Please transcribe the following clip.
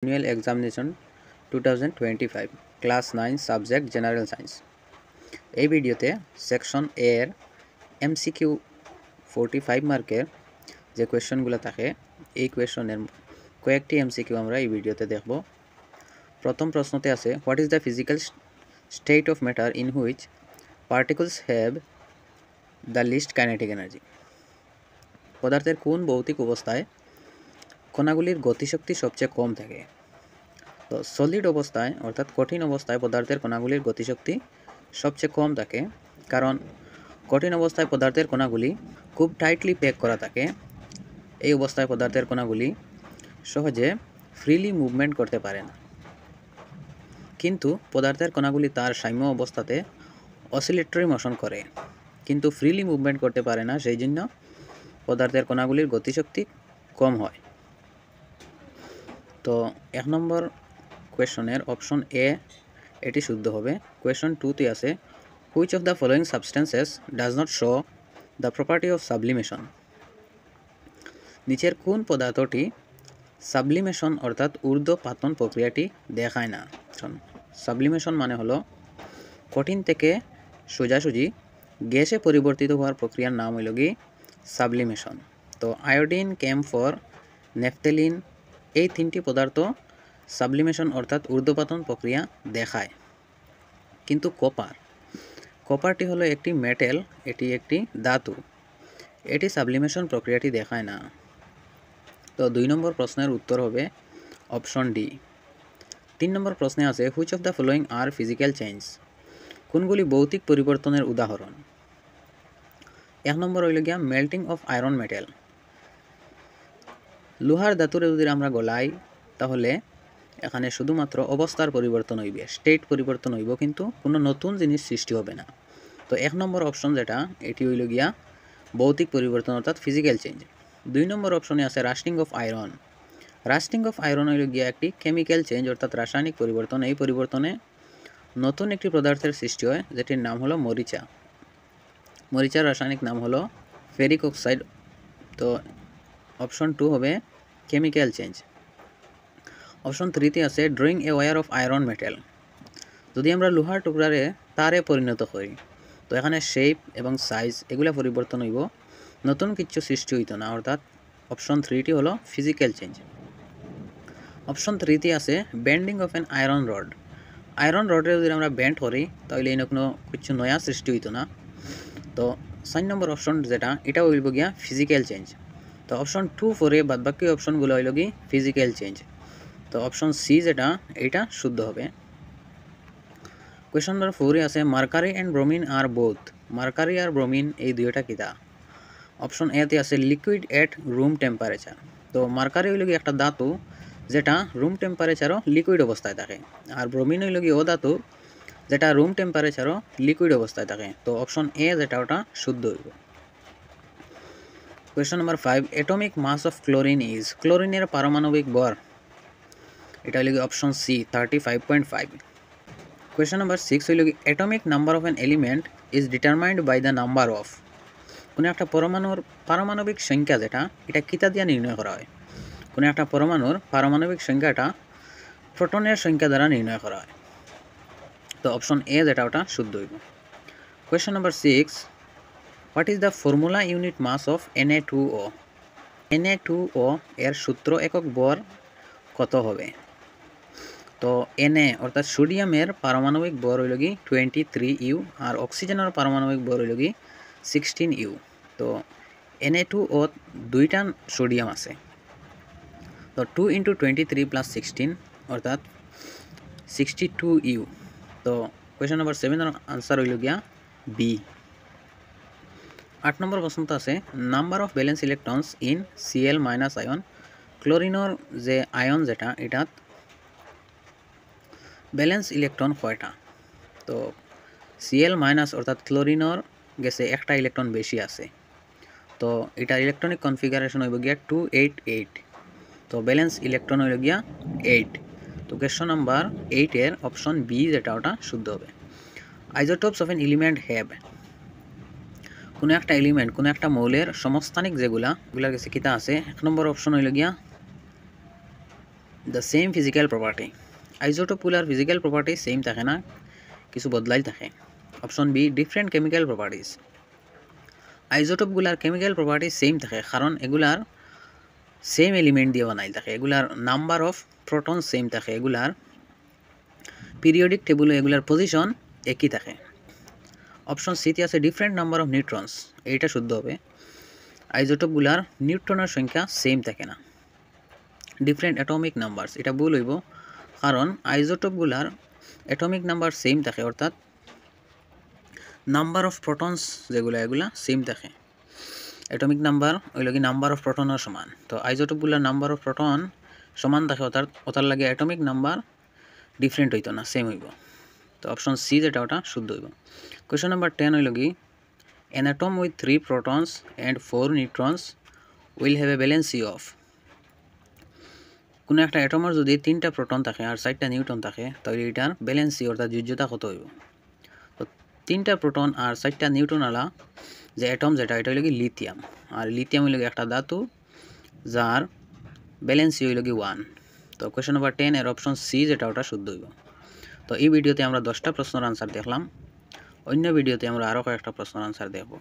Annual Examination 2025 Class 9 Subject General Science। এই ভিডিওতে section এ এর MCQ 45 মার্কের যে কোয়েশ্চনগুলো থাকে এই কোয়েশ্চনের কয়েকটি MCQ আমরা এই ভিডিওতে দেখব। প্রথম প্রশ্নতে আছে what is the physical state of matter in which particles have the least kinetic energy. পদার্থের কোন ভৌতিক অবস্থায় কণাগুলির গতিশক্তি সবচেয়ে কম থাকে। তো সলিড অবস্থায় অর্থাৎ কঠিন অবস্থায় পদার্থের কণাগুলির গতিশক্তি সবচেয়ে কম থাকে, কারণ কঠিন অবস্থায় পদার্থের কণাগুলি খুব টাইটলি প্যাক করা থাকে। এই অবস্থায় পদার্থের কণাগুলি সহজে ফ্রিলি মুভমেন্ট করতে পারে না, কিন্তু পদার্থের কণাগুলি তার সাম্য অবস্থাতে অসিলেটরি মোশন করে, কিন্তু ফ্রিলি মুভমেন্ট করতে পারে না, সেই জন্য পদার্থের কণাগুলির গতিশক্তি কম হয়। তো 1 নম্বর কোয়েশনের অপশন এ এটি শুদ্ধ হবে। কোয়েশন 2তে আছে which of the following substances does not show the property of sublimation. নিচের কোন পদার্থটি সাবলিমেশন অর্থাৎ ঊর্ধ্বপাতন প্রক্রিয়াটি দেখায় না। সাবলিমেশন মানে হলো কঠিন থেকে সোজাসুজি গ্যাসে পরিবর্তিত হওয়ার প্রক্রিয়ার নাম হইল কি সাবলিমেশন। তো আয়োডিন, ক্যাম্ফর, নেফথেলিন এই তিনটি পদার্থ সাবলিমেশন অর্থাৎ ঊর্ধ্বপাতন প্রক্রিয়া দেখায়, কিন্তু কপারটি হলো একটি মেটেল, এটি একটি ধাতু, এটি সাবলিমেশন প্রক্রিয়াটি দেখায় না। তো 2 নম্বর প্রশ্নের উত্তর হবে অপশন ডি। 3 নম্বর প্রশ্নে আছে which of the following R physical change. কোনগুলি ভৌতিক পরিবর্তনের উদাহরণ। 1 নম্বর হইল গিয়া মেল্টিং অফ আয়রন মেটেল। লোহার ধাতুরে যদি আমরা গলাই তাহলে এখানে শুধুমাত্র অবস্থার পরিবর্তন হইবে, স্টেট পরিবর্তন হইব, কিন্তু কোনো নতুন জিনিস সৃষ্টি হবে না। তো 1 নম্বর অপশন যেটা এটি হইল গিয়া ভৌতিক পরিবর্তন অর্থাৎ ফিজিক্যাল চেঞ্জ। 2 নম্বর অপশনে আছে lasting of iron. Lasting of iron হইল গিয়া একটি কেমিক্যাল চেঞ্জ অর্থাৎ রাসায়নিক পরিবর্তন। এই পরিবর্তনে নতুন একটি পদার্থের সৃষ্টি হয় যেটির নাম হলো মরিচা। মরিচার রাসায়নিক নাম হলো ফেরিক অক্সাইড। তো অপশন 2 হবে কেমিক্যাল চেঞ্জ। অপশন 3তে আছে drawing a wire of iron metal. যদি আমরা লোহার টুকরারে তারে পরিণত করি তো এখানে শেপ এবং সাইজ এগুলা পরিবর্তন হইব, নতুন কিছু সৃষ্টি হইতো না, অর্থাৎ অপশন 3টি হলো ফিজিক্যাল চেঞ্জ। অপশন 3তে আছে bending of an iron rod. Iron রডে যদি আমরা বেন্ড করি তাহলে এই কোনো কিছু নয়া সৃষ্টি হইতো না। তো 4 নম্বর অপশন যেটা এটা হইব গিয়া ফিজিক্যাল চেঞ্জ। তো অপশন 2 পরে বাদ বাকি অপশনগুলো হইল কি ফিজিক্যাল চেঞ্জ। তো অপশন সি যেটা এটা শুদ্ধ হবে। কোয়েশ্চন নম্বর 4 আছে মার্কারি অ্যান্ড ব্রোমিন আর বোথ। মার্কারি আর ব্রোমিন এই দুইটা কিতা। অপশন এতে আছে লিকুইড এট রুম টেম্পারেচার। তো মার্কারি হইল কি একটা ধাতু যেটা রুম টেম্পারেচারও লিকুইড অবস্থায় থাকে, আর ব্রোমিন হইল কি ও ধাতু যেটা রুম টেম্পারেচারও লিকুইড অবস্থায় থাকে। তো অপশন এ যেটা ওটা শুদ্ধ হইব। Question number 5 atomic mass of chlorine is. ক্লোরিনের পারমাণবিক ভর এটা হইল কি অপশন সি 35.5। কোয়েশ্চন নম্বর 6 হইল কি atomic number of an element is determined by the number of. কোনো একটা পরমাণুর পারমাণবিক সংখ্যা যেটা এটা কিতা দিয়ে নির্ণয় করা হয়। কোনো একটা পরমাণুর পারমাণবিক সংখ্যাটা প্রোটনের সংখ্যা দ্বারা নির্ণয় করা হয়। তো অপশন এ যেটা ওটা শুদ্ধ হইব। Question number 6 what is the formula unit mass of Na2O। Na2O এর সূত্র একক ভর কত হবে। তো Na অর্থাৎ সোডিয়ামের পারমাণবিক ভর হইল কি 23U, আর অক্সিজেনের পারমাণবিক ভর হইল কি 16U। তো Na2O দুইটা সোডিয়াম আছে, তো 2 × 23 + 16 অর্থাৎ 62U। তো কোয়েশ্চন নম্বর 7 এর আনসার হইল গিয়া বি। 8 নম্বর প্রশ্নটা আছে number of valence electrons in Cl- ion. ক্লোরিনের যে আয়ন যেটা এটাত ব্যালেন্স ইলেকট্রন কয়টা। তো Cl- অর্থাৎ ক্লোরিনের গেছে একটা ইলেকট্রন বেশি আছে, তো এটা ইলেকট্রনিক কনফিগারেশন হইব গিয়া 288। তো ব্যালেন্স ইলেকট্রন হইল গিয়া 8। তো কোয়েশ্চন নাম্বার 8 এর অপশন বি যেটা ওটা শুদ্ধ হবে। আইসোটোপস অফ এন এলিমেন্ট হ্যাভ। কোনো একটা এলিমেন্ট কোনো একটা মৌলের সমস্থানিক যেগুলার কাছে কিতা আছে। 1 নম্বর অপশন হইল গিয়া দ্য সেম ফিজিক্যাল প্রপার্টি আইজোটোপগুলার ফিজিক্যাল প্রপার্টি সেম থাকে না, কিছু বদলাই থাকে। Option B different chemical properties আইজোটোপগুলার কেমিক্যাল প্রপার্টি সেম থাকে কারণ এগুলার সেম এলিমেন্ট দিয়ে বানাই থাকে, এগুলার নাম্বার অফ প্রোটন সেম থাকে, এগুলার পিরিয়ডিক টেবুলে এগুলার পজিশন একই থাকে। অপশন সিতে আছে ডিফারেন্ট নাম্বার অফ নিউট্রনস, এইটা শুদ্ধ হবে। আইজোটোপগুলার নিউট্রনের সংখ্যা সেম থাকে না। ডিফারেন্ট অ্যাটমিক নাম্বারস, এটা ভুল হইব কারণ আইজোটোপগুলার অ্যাটমিক নাম্বার সেম থাকে, অর্থাৎ নাম্বার অফ প্রোটনস যেগুলো এগুলা সেম থাকে। অ্যাটমিক নাম্বার ওই লগে নাম্বার অফ প্রোটনের সমান, তো আইজোটোপগুলার নাম্বার অফ প্রোটন সমান থাকে, অর্থাৎ ওটার লাগে অ্যাটমিক নাম্বার ডিফারেন্ট হইতো না, সেম হইব। তো অপশন সি যেটা ওটা শুদ্ধ হইব। কোয়েশ্চন নাম্বার 10 হইল কি an atom with 3 protons and 4 neutrons will have a valency of, কোনো একটা অ্যাটমের যদি 3টা প্রোটন থাকে আর 4টা নিউট্রন থাকে তাহলে এটার ব্যালেন্সি অর্থাৎ যোজ্যতা কত হইব। তো 3টা প্রোটন আর 4টা নিউট্রন আলা যে অ্যাটম যেটা এটা হইল কি লিথিয়াম, আর লিথিয়াম হইল একটা ধাতু যার ব্যালেন্সি হইল কি 1। তো কোয়েশ্চন নাম্বার 10 এর অপশন সি যেটা ওটা শুদ্ধ হইব। তো এই ভিডিওতে আমরা 10টা প্রশ্নের আনসার দেখলাম, অন্য ভিডিওতে আমরা আরও কয়েকটা প্রশ্নের আনসার দেখব।